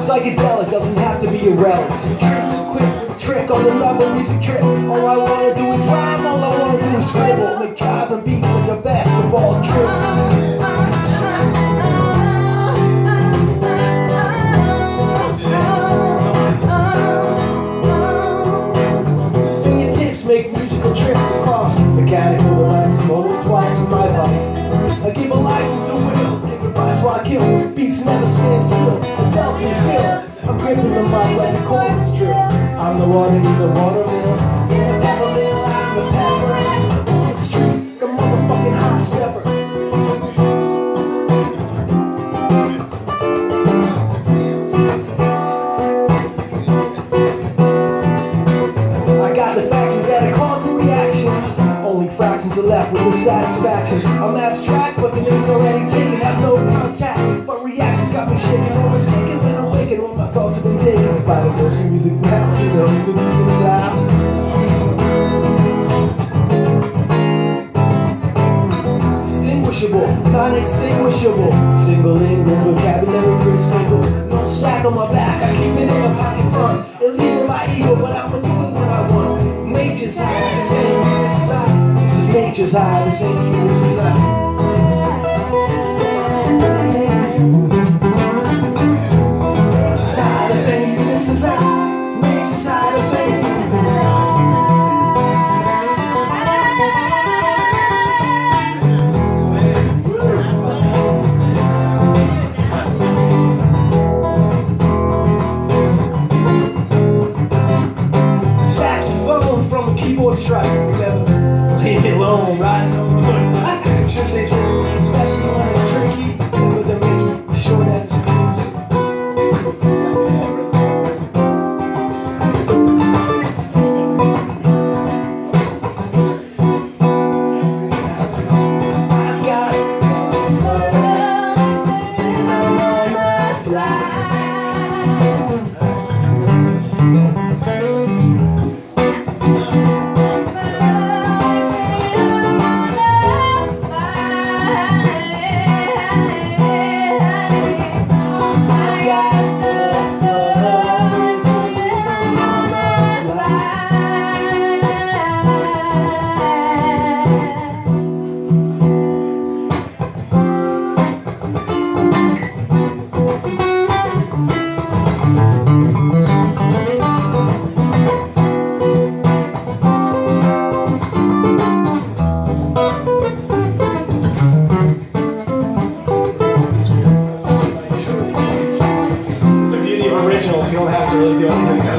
Psychedelic doesn't have to be a relic. Trips quick with a trick on the level music trip. All I wanna do is rhyme, all I wanna do is scribble. Make driving beats like a basketball dribble. Make musical trips across mechanical devices, only twice in my vice. I give a license, a will, give advice while I kill. Beats never stand still, the devil is real. I'm gripping the mic like a chorus drill. I'm the one that needs a watermill. In the peppermill, I'm the pepper. On the street, the motherfucking hot stepper. Fractions are left with dissatisfaction. I'm abstract, but the name's already taken. Have no contact, but reactions got me shaking. I'm mistaken when I'm waking. All my thoughts have been taken by the notes of music bounce and those of music loud. Distinguishable, non-extinguishable. Single English vocabulary critical. No sack on my back, I keep it in my pocket front. Illegal my ego, but I'ma do it when I want. Nature's high, this ain't this is high. This is nature's high, this ain't this is high. Nature's high, this ain't this is high. Nature's high, this ain't keyboard strike, never leave it alone, riding on the hood. Should say it's really, especially when it's tricky. Never the Mickey, sure that it's exclusive. I've got you don't have to really do anything.